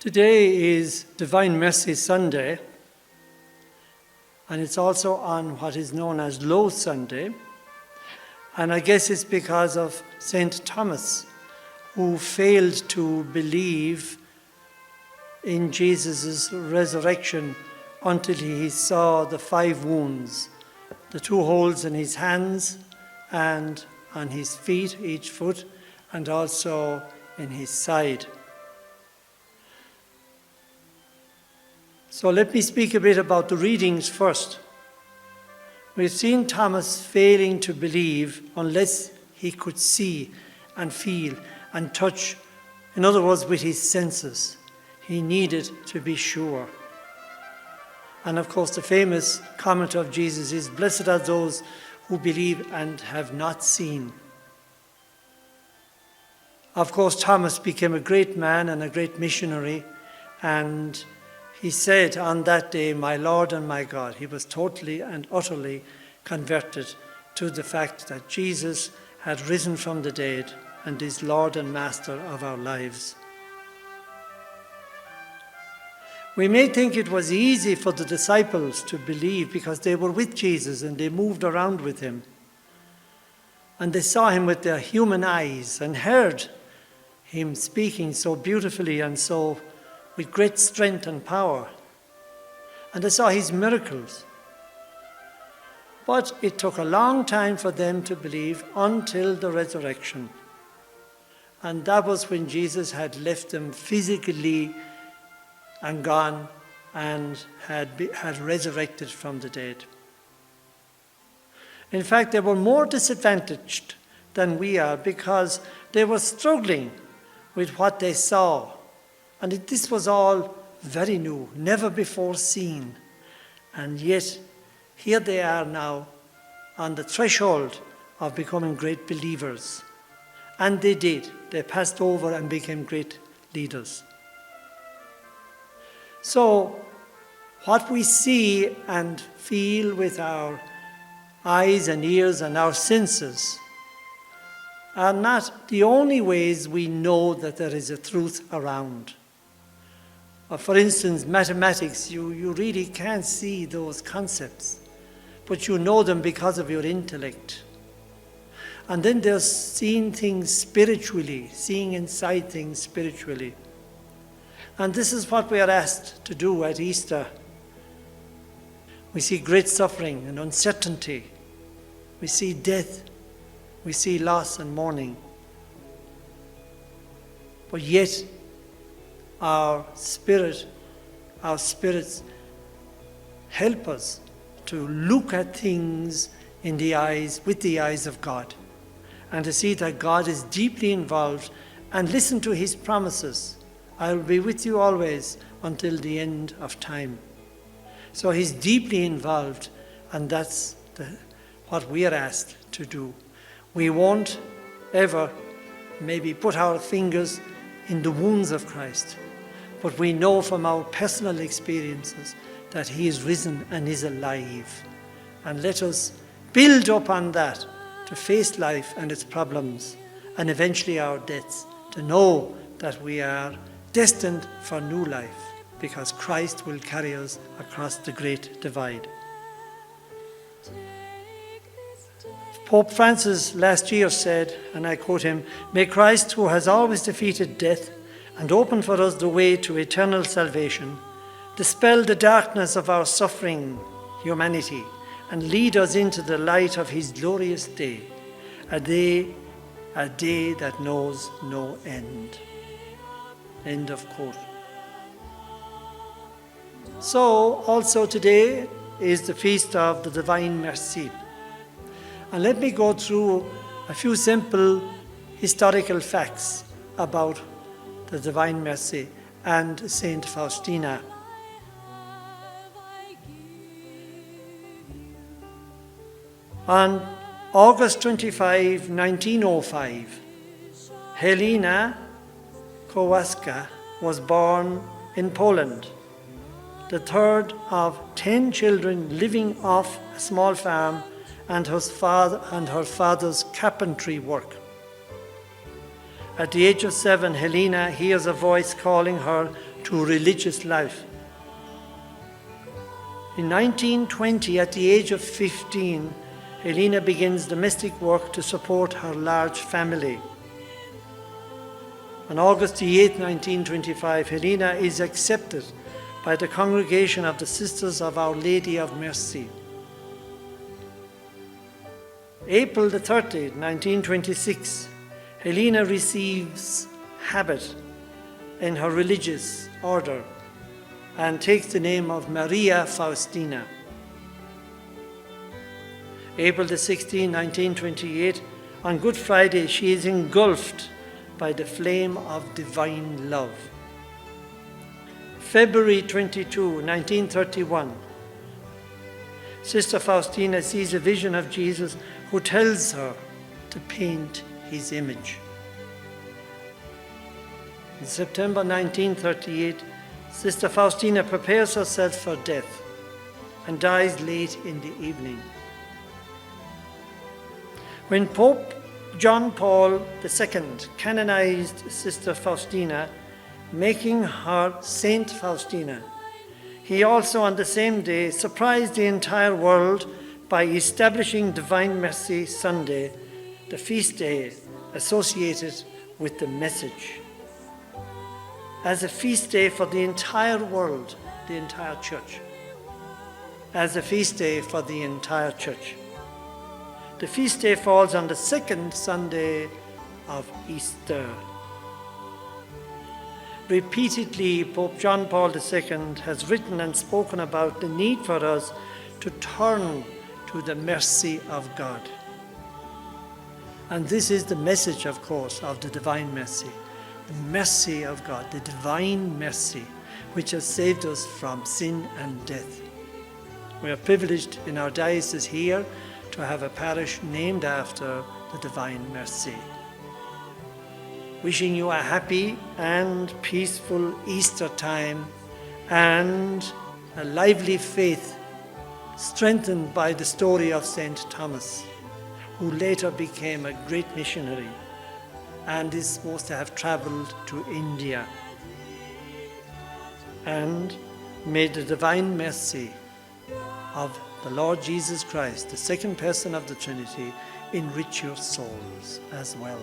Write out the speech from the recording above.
Today is Divine Mercy Sunday, and it's also on what is known as Low Sunday. And I guess it's because of St. Thomas, who failed to believe in Jesus' resurrection until he saw the 5 wounds, the 2 holes in his hands and on his feet, each foot, and also in his side. So let me speak a bit about the readings first. We've seen Thomas failing to believe unless he could see and feel and touch, in other words, with his senses. He needed to be sure. And of course, the famous comment of Jesus is, "Blessed are those who believe and have not seen." Of course, Thomas became a great man and a great missionary, and he said on that day, "My Lord and my God." He was totally and utterly converted to the fact that Jesus had risen from the dead and is Lord and Master of our lives. We may think it was easy for the disciples to believe because they were with Jesus and they moved around with him. And they saw him with their human eyes and heard him speaking so beautifully and so with great strength and power. And they saw his miracles. But it took a long time for them to believe until the resurrection. And that was when Jesus had left them physically and gone and had resurrected from the dead. In fact, they were more disadvantaged than we are because they were struggling with what they saw. And this was all very new, never before seen. And yet, here they are now on the threshold of becoming great believers. And they did. They passed over and became great leaders. So, what we see and feel with our eyes and ears and our senses are not the only ways we know that there is a truth around. For instance, mathematics, you really can't see those concepts, but you know them because of your intellect. And then there's seeing things spiritually, seeing inside things spiritually. And this is what we are asked to do at Easter. We see great suffering and uncertainty. We see death. We see loss and mourning. But yet, our spirits help us to look at things with the eyes of God, and to see that God is deeply involved and listen to his promises. "I will be with you always until the end of time." So he's deeply involved, and that's what we are asked to do. We won't ever maybe put our fingers in the wounds of Christ, but we know from our personal experiences that he is risen and is alive. And let us build up on that to face life and its problems, and eventually our deaths, to know that we are destined for new life, because Christ will carry us across the great divide. Pope Francis last year said, and I quote him, "May Christ, who has always defeated death and opened for us the way to eternal salvation, dispel the darkness of our suffering humanity and lead us into the light of his glorious day, a day that knows no end." End of quote. So, also today is the feast of the Divine Mercy. And let me go through a few simple historical facts about the Divine Mercy and Saint Faustina. On August 25, 1905, Helena Kowalska was born in Poland, the 3rd of 10 children living off a small farm and her father's carpentry work. At the age of 7, Helena hears a voice calling her to religious life. In 1920, at the age of 15, Helena begins domestic work to support her large family. On August the 8th, 1925, Helena is accepted by the Congregation of the Sisters of Our Lady of Mercy. April the 30th, 1926, Helena receives habit in her religious order and takes the name of Maria Faustina. April the 16th, 1928, on Good Friday, she is engulfed by the flame of divine love. February 22, 1931, Sister Faustina sees a vision of Jesus who tells her to paint his image. In September 1938, Sister Faustina prepares herself for death and dies late in the evening. When Pope John Paul II canonized Sister Faustina, making her Saint Faustina, he also on the same day surprised the entire world by establishing Divine Mercy Sunday, the feast day associated with the message, as a feast day for the entire world, the entire church. As a feast day for the entire church. The feast day falls on the second Sunday of Easter. Repeatedly, Pope John Paul II has written and spoken about the need for us to turn to the mercy of God. And this is the message, of course, of the divine mercy. The mercy of God, the divine mercy, which has saved us from sin and death. We are privileged in our diocese here to have a parish named after the divine mercy. Wishing you a happy and peaceful Easter time and a lively faith strengthened by the story of St. Thomas, who later became a great missionary and is supposed to have traveled to India. And may the divine mercy of the Lord Jesus Christ, the second person of the Trinity, enrich your souls as well.